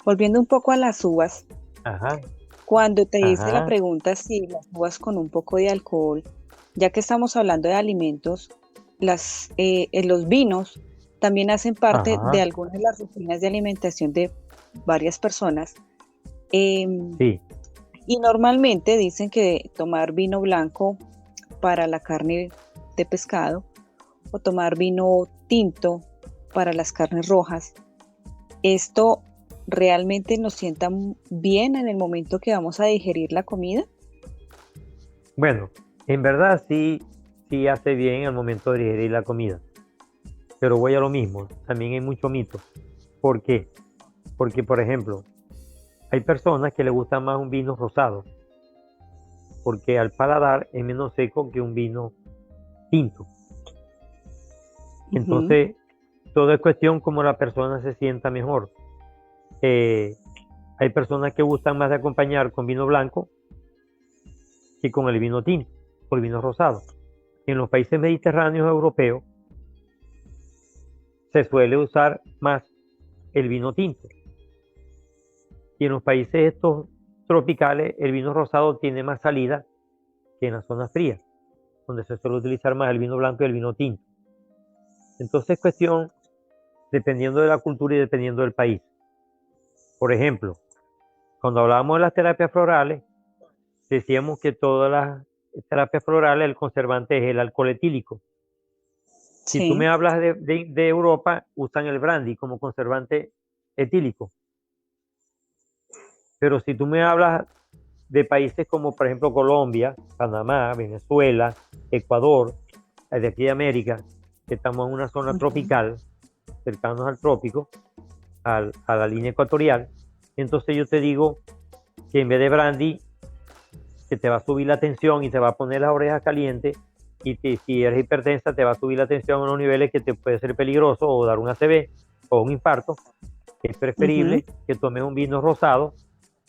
Volviendo un poco a las uvas, Ajá. cuando te hice la pregunta si las uvas con un poco de alcohol, ya que estamos hablando de alimentos, los vinos también hacen parte de algunas de las rutinas de alimentación de varias personas. Sí. Y normalmente dicen que tomar vino blanco para la carne de pescado o tomar vino tinto para las carnes rojas, esto realmente nos sienta bien en el momento que vamos a digerir la comida. Bueno, en verdad sí hace bien al momento de digerir la comida. Pero voy a lo mismo, también hay mucho mito. ¿Por qué? Porque, por ejemplo, hay personas que les gusta más un vino rosado, porque al paladar es menos seco que un vino tinto. Entonces, todo es cuestión como la persona se sienta mejor. Hay personas que gustan más de acompañar con vino blanco que con el vino tinto o el vino rosado. En los países mediterráneos europeos se suele usar más el vino tinto. Y en los países estos tropicales el vino rosado tiene más salida que en las zonas frías, donde se suele utilizar más el vino blanco y el vino tinto. Entonces es cuestión, dependiendo de la cultura y dependiendo del país. Por ejemplo, cuando hablábamos de las terapias florales, decíamos que todas las terapias florales, el conservante es el alcohol etílico. Sí. Si tú me hablas de Europa, usan el brandy como conservante etílico. Pero si tú me hablas de países como, por ejemplo, Colombia, Panamá, Venezuela, Ecuador, de aquí de América, que estamos en una zona tropical, cercanos al trópico, a la línea ecuatorial, entonces yo te digo que en vez de brandy, que te va a subir la tensión y te va a poner las orejas calientes, y si eres hipertensa, te va a subir la tensión a unos niveles que te puede ser peligroso o dar un ACV o un infarto, es preferible que tomes un vino rosado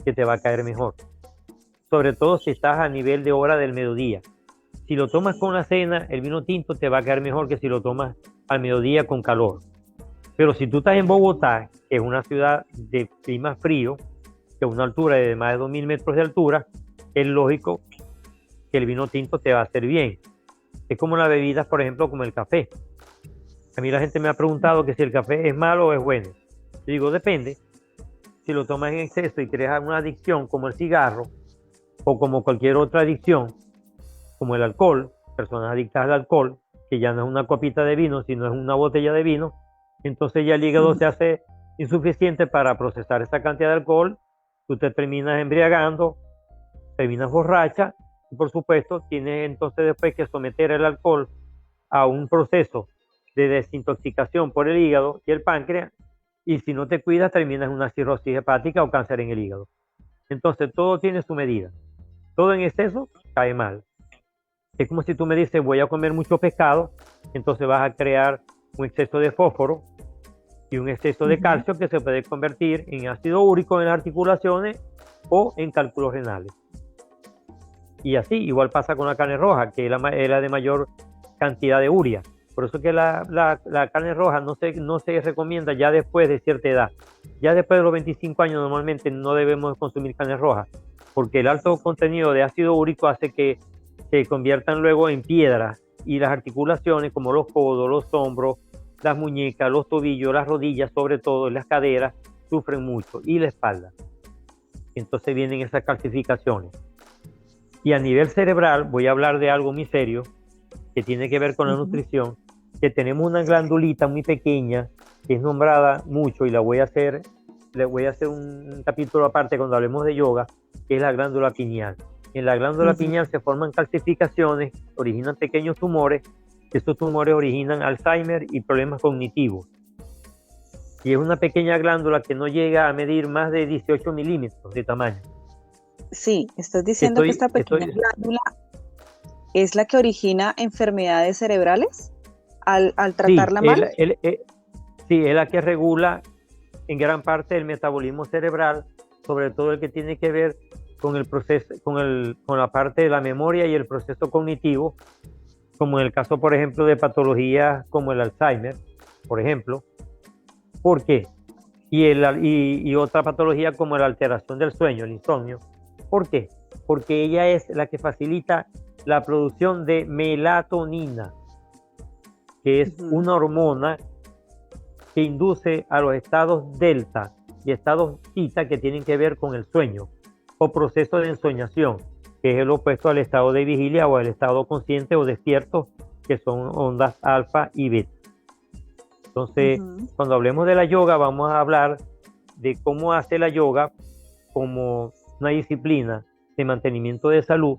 que te va a caer mejor. Sobre todo si estás a nivel de hora del mediodía. Si lo tomas con la cena, el vino tinto te va a caer mejor que si lo tomas al mediodía con calor. Pero si tú estás en Bogotá, que es una ciudad de clima frío, que es una altura de más de 2.000 metros de altura, es lógico que el vino tinto te va a hacer bien. Es como las bebidas, por ejemplo, como el café. A mí la gente me ha preguntado que si el café es malo o es bueno. Yo digo, depende. Si lo tomas en exceso y creas una adicción como el cigarro o como cualquier otra adicción, como el alcohol, personas adictas al alcohol, que ya no es una copita de vino, sino es una botella de vino, entonces ya el hígado se hace insuficiente para procesar esa cantidad de alcohol, tú te terminas embriagando, terminas borracha, y por supuesto tienes entonces después que someter el alcohol a un proceso de desintoxicación por el hígado y el páncreas, y si no te cuidas terminas en una cirrosis hepática o cáncer en el hígado. Entonces todo tiene su medida, todo en exceso cae mal. Es como si tú me dices voy a comer mucho pescado, entonces vas a crear un exceso de fósforo y un exceso de calcio que se puede convertir en ácido úrico en las articulaciones o en cálculos renales. Y así, igual pasa con la carne roja, que es la de mayor cantidad de urea. Por eso que la carne roja no se recomienda ya después de cierta edad. Ya después de los 25 años normalmente no debemos consumir carne roja, porque el alto contenido de ácido úrico hace que se conviertan luego en piedras y las articulaciones como los codos, los hombros, las muñecas, los tobillos, las rodillas, sobre todo las caderas, sufren mucho, y la espalda. Entonces vienen esas calcificaciones. Y a nivel cerebral voy a hablar de algo muy serio que tiene que ver con la nutrición, que tenemos una glandulita muy pequeña que es nombrada mucho y le voy a hacer un capítulo aparte cuando hablemos de yoga, que es la glándula pineal. En la glándula pineal se forman calcificaciones, originan pequeños tumores, que esos tumores originan Alzheimer y problemas cognitivos. Y es una pequeña glándula que no llega a medir más de 18 milímetros de tamaño. Sí, estás diciendo que esta pequeña glándula es la que origina enfermedades cerebrales al tratarla mal. Sí, es la que regula en gran parte el metabolismo cerebral, sobre todo el que tiene que ver con el proceso, con la parte de la memoria y el proceso cognitivo, como en el caso, por ejemplo, de patologías como el Alzheimer, por ejemplo. ¿Por qué? Y otra patología como la alteración del sueño, el insomnio. ¿Por qué? Porque ella es la que facilita la producción de melatonina, que es una hormona que induce a los estados delta y estados theta que tienen que ver con el sueño o proceso de ensoñación, que es el opuesto al estado de vigilia o al estado consciente o despierto, que son ondas alfa y beta. Entonces, cuando hablemos de la yoga, vamos a hablar de cómo hace la yoga como una disciplina de mantenimiento de salud,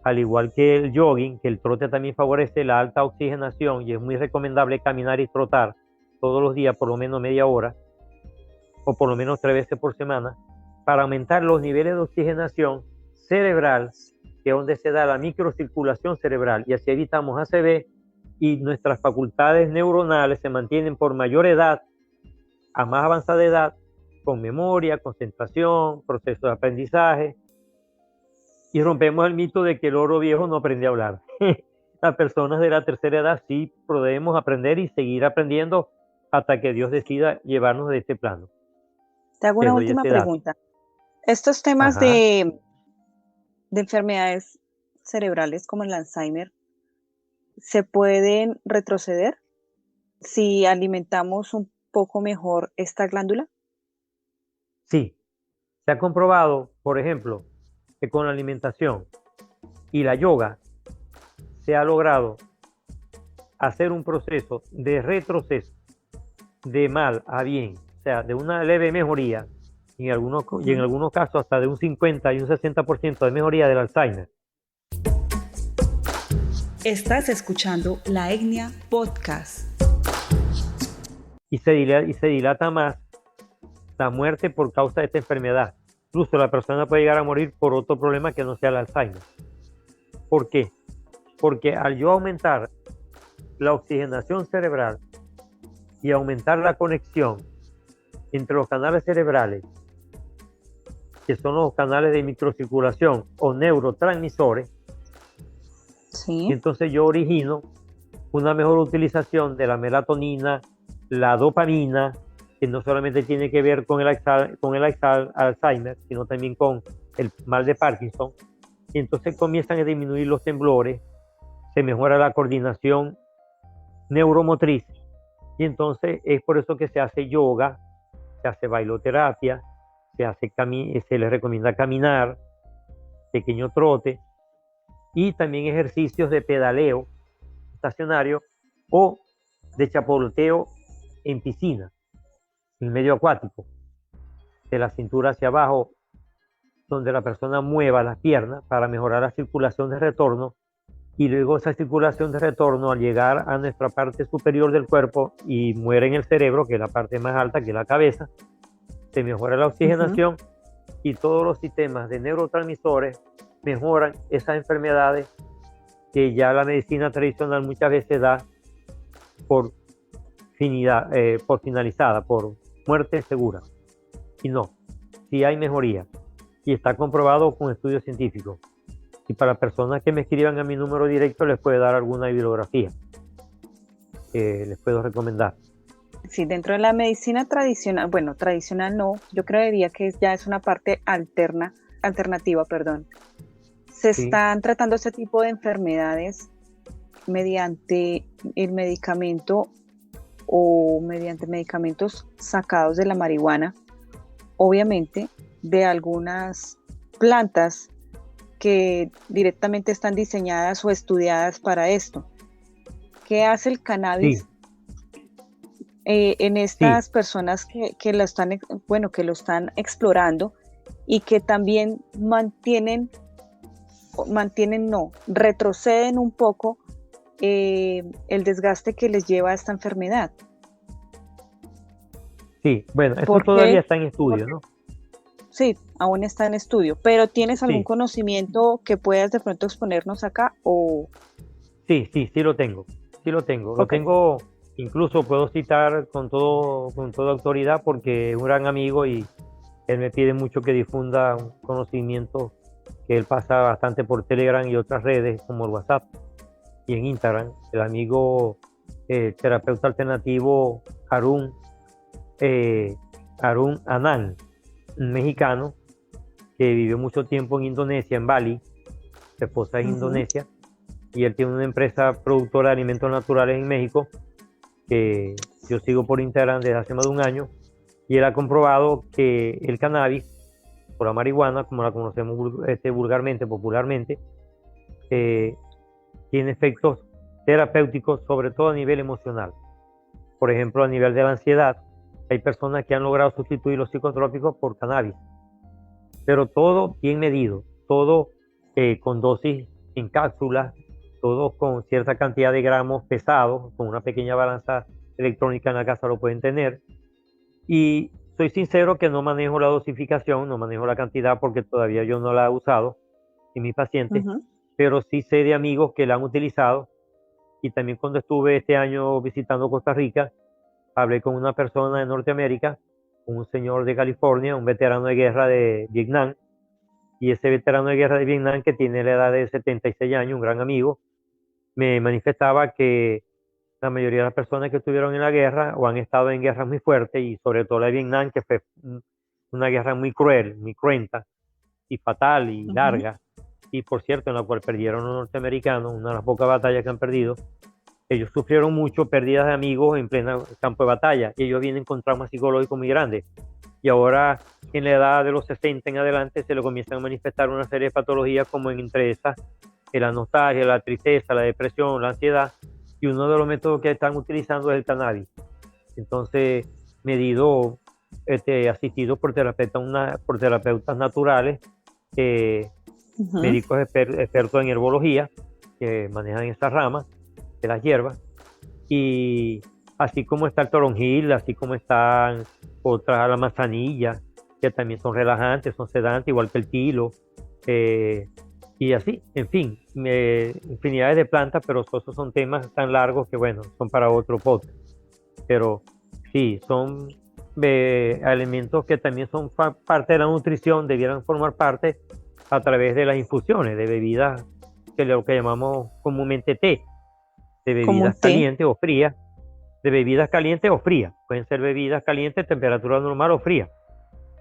al igual que el jogging, que el trote también favorece la alta oxigenación y es muy recomendable caminar y trotar todos los días por lo menos media hora o por lo menos 3 veces por semana para aumentar los niveles de oxigenación cerebral, que es donde se da la microcirculación cerebral, y así evitamos ACV y nuestras facultades neuronales se mantienen por mayor edad a más avanzada edad con memoria, concentración, proceso de aprendizaje, y rompemos el mito de que el oro viejo no aprende a hablar. Las personas de la tercera edad sí podemos aprender y seguir aprendiendo hasta que Dios decida llevarnos de este plano. Te hago una última pregunta. Estos temas de enfermedades cerebrales como el Alzheimer, ¿se pueden retroceder si alimentamos un poco mejor esta glándula? Sí, se ha comprobado, por ejemplo, que con la alimentación y la yoga se ha logrado hacer un proceso de retroceso de mal a bien, o sea, de una leve mejoría y en algunos casos hasta de un 50 y un 60% de mejoría del Alzheimer. Estás escuchando La Etnia Podcast. Y se dilata más la muerte por causa de esta enfermedad. Incluso la persona puede llegar a morir por otro problema que no sea el Alzheimer. ¿Por qué? Porque al yo aumentar la oxigenación cerebral y aumentar la conexión entre los canales cerebrales, que son los canales de microcirculación o neurotransmisores, sí. Entonces yo origino una mejor utilización de la melatonina, la dopamina, que no solamente tiene que ver con el Alzheimer, sino también con el mal de Parkinson. Y entonces comienzan a disminuir los temblores, se mejora la coordinación neuromotriz. Y entonces es por eso que se hace yoga, se hace bailoterapia, se les recomienda caminar, pequeño trote, y también ejercicios de pedaleo estacionario o de chapoteo en piscina, en medio acuático, de la cintura hacia abajo, donde la persona mueva las piernas para mejorar la circulación de retorno, y luego esa circulación de retorno al llegar a nuestra parte superior del cuerpo y muere en el cerebro, que es la parte más alta, que es la cabeza, se mejora la oxigenación y todos los sistemas de neurotransmisores mejoran esas enfermedades que ya la medicina tradicional muchas veces da por finalizada, por muerte segura. Y no, sí hay mejoría y está comprobado con estudios científicos. Y para personas que me escriban a mi número directo les puedo dar alguna bibliografía que les puedo recomendar. Sí, dentro de la medicina tradicional, bueno, tradicional no, yo creería que ya es una parte alternativa. Se están tratando este tipo de enfermedades mediante el medicamento o mediante medicamentos sacados de la marihuana, obviamente, de algunas plantas que directamente están diseñadas o estudiadas para esto. ¿Qué hace el Sí, cannabis en sí, estas personas que lo están, bueno, que lo están explorando y que también no, retroceden un poco el desgaste que les lleva a esta enfermedad? sí. Bueno, eso ¿Por todavía qué? está en estudio, ¿no? Sí, aún está en estudio, pero ¿tienes algún Sí, conocimiento que puedas de pronto exponernos acá? O, sí, sí, sí lo tengo. Sí lo tengo. Lo ok. tengo, incluso puedo citar con toda autoridad porque es un gran amigo y él me pide mucho que difunda un conocimiento que él pasa bastante por Telegram y otras redes como el WhatsApp y en Instagram. El amigo terapeuta alternativo Harun, eh, Harun Anand, un mexicano que vivió mucho tiempo en Indonesia, en Bali. Su esposa es Ujú. indonesia y él tiene una empresa productora de alimentos naturales en México que yo sigo por Instagram desde hace más de un año y él ha comprobado que el cannabis o la marihuana, como la conocemos vulgarmente, popularmente, eh, tiene efectos terapéuticos, sobre todo a nivel emocional. Por ejemplo, a nivel de la ansiedad, hay personas que han logrado sustituir los psicotrópicos por cannabis, pero todo bien medido, todo con dosis en cápsulas, todo con cierta cantidad de gramos pesados, con una pequeña balanza electrónica en la casa lo pueden tener. Y soy sincero que no manejo la dosificación, no manejo la cantidad porque todavía yo no la he usado en mis pacientes, Ujú. pero sí sé de amigos que la han utilizado. Y también cuando estuve este año visitando Costa Rica, hablé con una persona de Norteamérica, un señor de California, un veterano de guerra de Vietnam, y ese veterano de guerra de Vietnam que tiene la edad de 76 años, un gran amigo, me manifestaba que la mayoría de las personas que estuvieron en la guerra o han estado en guerras muy fuertes, y sobre todo la de Vietnam, que fue una guerra muy cruel, muy cruenta y fatal y Ujú. larga, y por cierto, en la cual perdieron los norteamericanos, una de las pocas batallas que han perdido. Ellos sufrieron mucho pérdidas de amigos en pleno campo de batalla y ellos vienen con traumas psicológicos muy grandes. Y ahora, en la edad de los 60 en adelante, se le comienzan a manifestar una serie de patologías, como entre esas, la nostalgia, la tristeza, la depresión, la ansiedad. Y uno de los métodos que están utilizando es el cannabis. Entonces, medido, asistido por terapeutas naturales, eh, Ujú. médicos expertos en herbología, que manejan esas ramas de las hierbas, y así como está el toronjil, así como están otras, la manzanilla, que también son relajantes, son sedantes, igual que el tilo, eh, y así, en fin, infinidades de plantas, pero esos son temas tan largos que, bueno, son para otro podcast. Pero sí, son alimentos que también son parte de la nutrición, debieran formar parte a través de las infusiones de bebidas, que lo que llamamos comúnmente té, de Como un bebidas té. calientes o frías, de bebidas calientes o frías. Pueden ser bebidas calientes, temperatura normal o fría.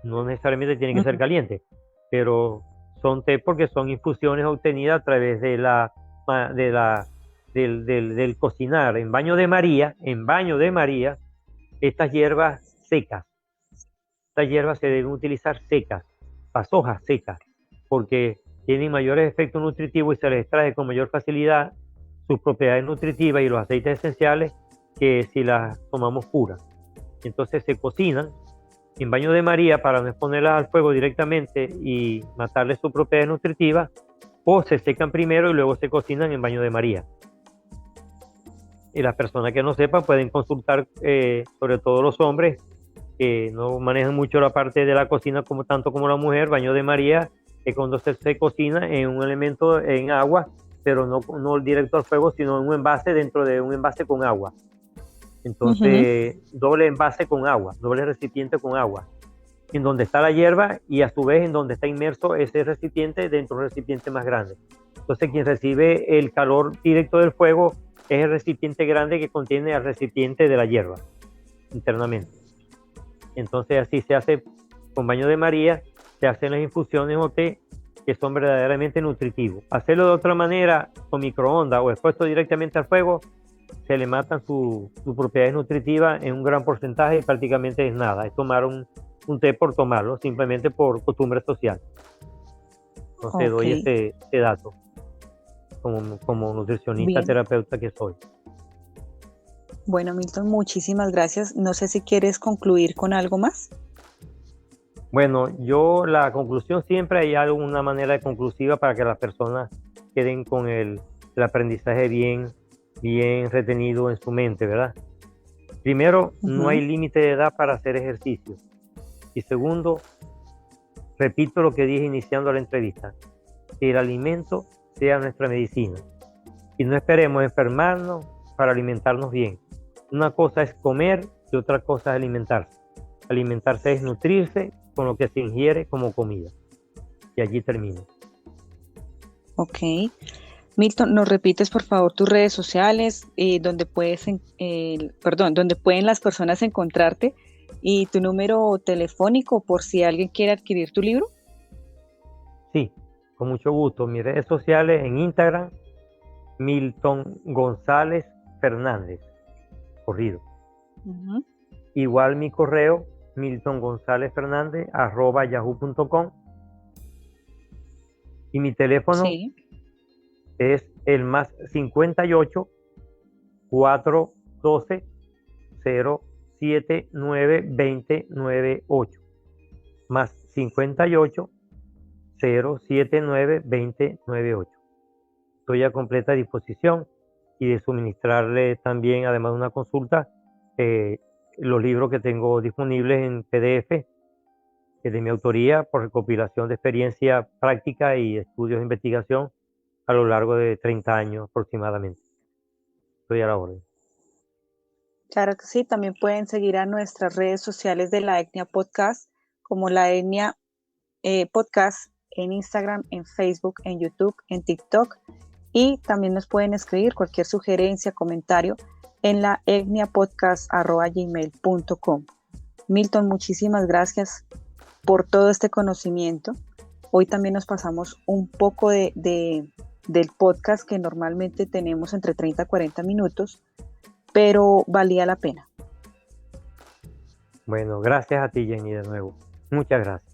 No necesariamente tienen que ser Ujú. calientes, pero son té porque son infusiones obtenidas a través de la, del cocinar en baño de María, estas hierbas secas. Estas hierbas se deben utilizar secas, las hojas secas, porque tienen mayores efectos nutritivos y se les extrae con mayor facilidad sus propiedades nutritivas y los aceites esenciales que si las tomamos puras. Entonces se cocinan en baño de María para no exponerlas al fuego directamente y matarles sus propiedades nutritivas, o se secan primero y luego se cocinan en baño de María. Y las personas que no sepan pueden consultar, sobre todo los hombres que no manejan mucho la parte de la cocina como tanto como la mujer. Baño de María es cuando se cocina en un elemento en agua, pero no directo al fuego, sino en un envase, dentro de un envase con agua. Ujú. Entonces, doble envase con agua, doble recipiente con agua, en donde está la hierba y a su vez en donde está inmerso ese recipiente dentro de un recipiente más grande. Entonces, quien recibe el calor directo del fuego es el recipiente grande que contiene el recipiente de la hierba internamente. Entonces, así se hace con baño de María, se hacen las infusiones o té que son verdaderamente nutritivos. Hacerlo de otra manera, con microondas o expuesto directamente al fuego, se le matan sus propiedades nutritivas en un gran porcentaje y prácticamente es nada. Es tomar un té por tomarlo, simplemente por costumbre social. Entonces doy ese dato como nutricionista, Bien. terapeuta que soy. Bueno, Milton, muchísimas gracias. No sé si quieres concluir con algo más. Bueno, la conclusión siempre hay alguna manera conclusiva para que las personas queden con el aprendizaje bien retenido en su mente, ¿verdad? Primero, no hay límite de edad para hacer ejercicio. Y segundo, repito lo que dije iniciando la entrevista, que el alimento sea nuestra medicina. Y no esperemos enfermarnos para alimentarnos bien. Una cosa es comer y otra cosa es alimentarse. Alimentarse es nutrirse con lo que se ingiere como comida. Y allí termino. Ok. Milton, ¿nos repites por favor tus redes sociales, donde pueden las personas encontrarte y tu número telefónico por si alguien quiere adquirir tu libro? Sí, con mucho gusto. Mis redes sociales en Instagram, Milton González Fernández, corrido. Igual mi correo, miltongonzalezfernandez@yahoo.com. Y mi teléfono es el más 58 412 079 2098. Más 58 079 2098. Estoy a completa disposición y de suministrarle también, además de una consulta, los libros que tengo disponibles en PDF, que de mi autoría, por recopilación de experiencia práctica y estudios de investigación a lo largo de 30 años aproximadamente. Estoy a la orden. Claro que sí, también pueden seguir a nuestras redes sociales de la Etnia Podcast, como la Etnia Podcast en Instagram, en Facebook, en YouTube, en TikTok, y también nos pueden escribir cualquier sugerencia, comentario en la etniapodcast@gmail.com. Milton, muchísimas gracias por todo este conocimiento. Hoy también nos pasamos un poco del podcast que normalmente tenemos entre 30 a 40 minutos, pero valía la pena. Bueno, gracias a ti, Jenny, de nuevo. Muchas gracias.